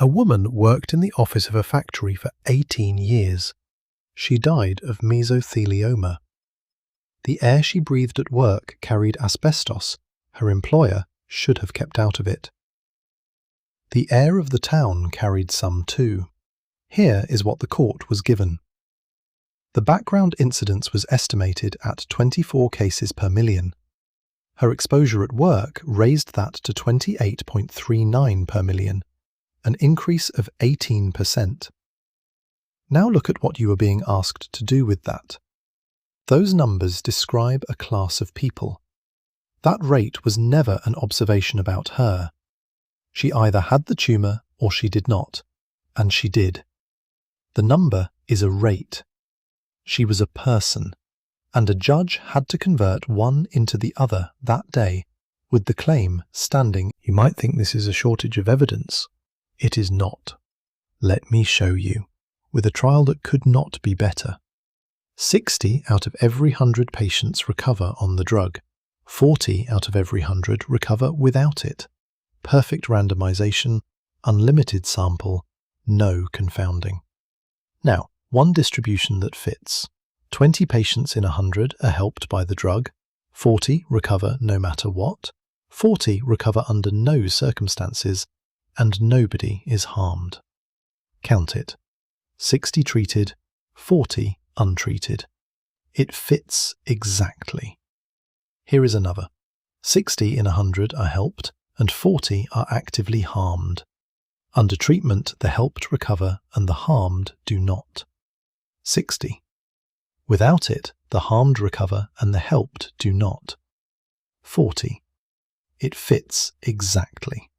A woman worked in the office of a factory for 18 years. She died of mesothelioma. The air she breathed at work carried asbestos. Her employer should have kept out of it. The air of the town carried some too. Here is what the court was given. The background incidence was estimated at 24 cases per million. Her exposure at work raised that to 28.39 per million, an increase of 18%. Now look at what you are being asked to do with that. Those numbers describe a class of people. That rate was never an observation about her. She either had the tumour or she did not, and she did. The number is a rate. She was a person, and a judge had to convert one into the other that day, with the claim standing. You might think this is a shortage of evidence. It is not. Let me show you, with a trial that could not be better. 60 out of every 100 patients recover on the drug. 40 out of every 100 recover without it. Perfect randomization, unlimited sample, no confounding. Now, one distribution that fits. 20 patients in 100 are helped by the drug, 40 recover no matter what, 40 recover under no circumstances, and nobody is harmed. Count it. 60 treated, 40 untreated. It fits exactly. Here is another. 60 in 100 are helped, and 40 are actively harmed. Under treatment, the helped recover and the harmed do not. 60. Without it, the harmed recover and the helped do not. 40. It fits exactly.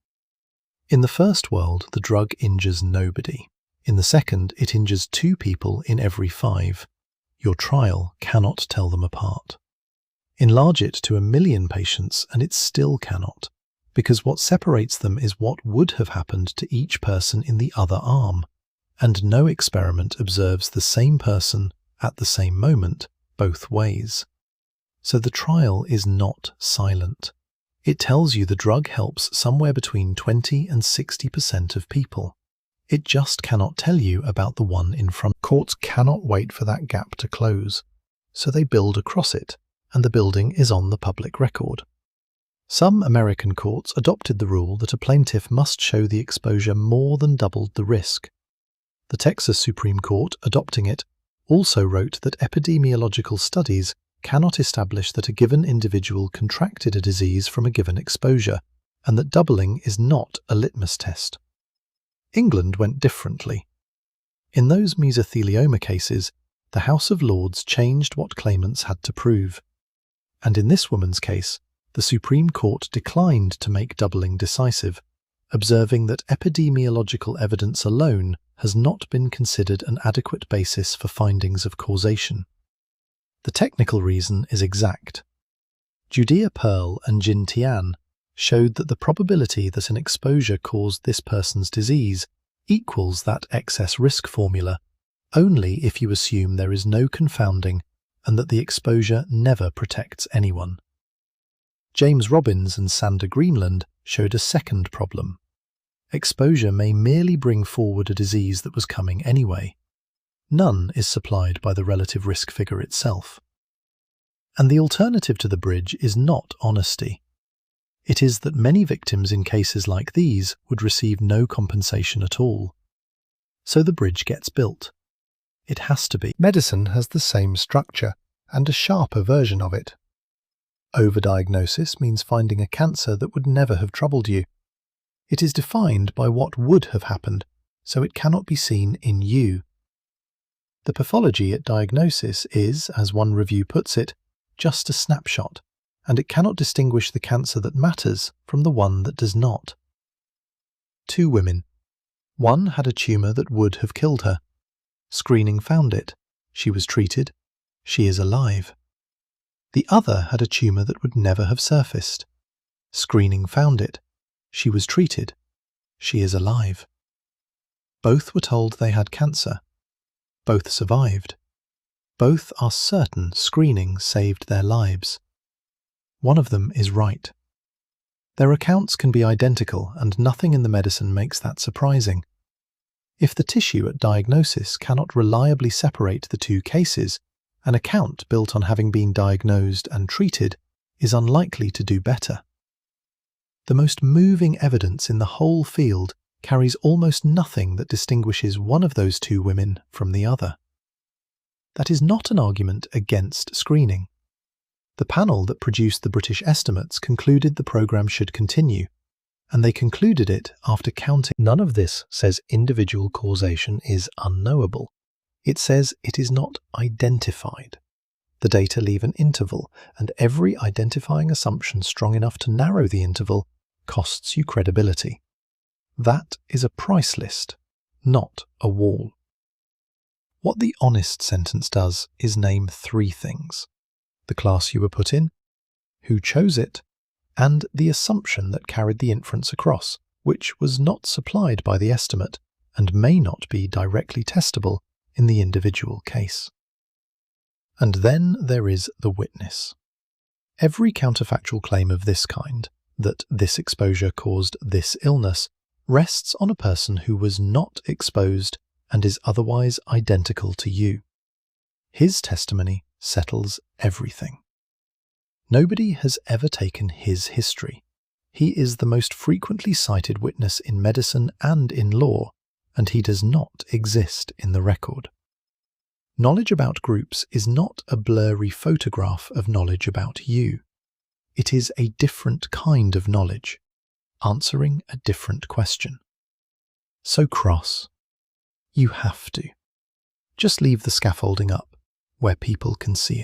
In the first world, the drug injures nobody. In the second, it injures 2 people in every 5. Your trial cannot tell them apart. Enlarge it to 1 million patients and it still cannot, because what separates them is what would have happened to each person in the other arm, and no experiment observes the same person at the same moment, both ways. So the trial is not silent. It tells you the drug helps somewhere between 20 and 60% of people. It just cannot tell you about the one in front. Courts cannot wait for that gap to close, so they build across it, and the building is on the public record. Some American courts adopted the rule that a plaintiff must show the exposure more than doubled the risk. The Texas Supreme Court, adopting it, also wrote that epidemiological studies cannot establish that a given individual contracted a disease from a given exposure, and that doubling is not a litmus test. England went differently. In those mesothelioma cases, the House of Lords changed what claimants had to prove. And in this woman's case, the Supreme Court declined to make doubling decisive, observing that epidemiological evidence alone has not been considered an adequate basis for findings of causation. The technical reason is exact. Judea Pearl and Jin Tian showed that the probability that an exposure caused this person's disease equals that excess risk formula only if you assume there is no confounding and that the exposure never protects anyone. James Robbins and Sander Greenland showed a second problem. Exposure may merely bring forward a disease that was coming anyway. None is supplied by the relative risk figure itself. And the alternative to the bridge is not honesty. It is that many victims in cases like these would receive no compensation at all. So the bridge gets built. It has to be. Medicine has the same structure, and a sharper version of it. Overdiagnosis means finding a cancer that would never have troubled you. It is defined by what would have happened, so it cannot be seen in you. The pathology at diagnosis is, as one review puts it, just a snapshot, and it cannot distinguish the cancer that matters from the one that does not. 2 women. One had a tumour that would have killed her. Screening found it. She was treated. She is alive. The other had a tumour that would never have surfaced. Screening found it. She was treated. She is alive. Both were told they had cancer. Both survived. Both are certain screening saved their lives. One of them is right. Their accounts can be identical, and nothing in the medicine makes that surprising. If the tissue at diagnosis cannot reliably separate the two cases, an account built on having been diagnosed and treated is unlikely to do better. The most moving evidence in the whole field carries almost nothing that distinguishes one of those two women from the other. That is not an argument against screening. The panel that produced the British estimates concluded the programme should continue, and they concluded it after counting. None of this says individual causation is unknowable. It says it is not identified. The data leave an interval, and every identifying assumption strong enough to narrow the interval costs you credibility. That is a price list, not a wall. What the honest sentence does is name three things: the class you were put in, who chose it, and the assumption that carried the inference across, which was not supplied by the estimate and may not be directly testable in the individual case. And then there is the witness. Every counterfactual claim of this kind, that this exposure caused this illness, rests on a person who was not exposed and is otherwise identical to you. His testimony settles everything. Nobody has ever taken his history. He is the most frequently cited witness in medicine and in law, and he does not exist in the record. Knowledge about groups is not a blurry photograph of knowledge about you. It is a different kind of knowledge, answering a different question. So cross. You have to. Just leave the scaffolding up, where people can see it.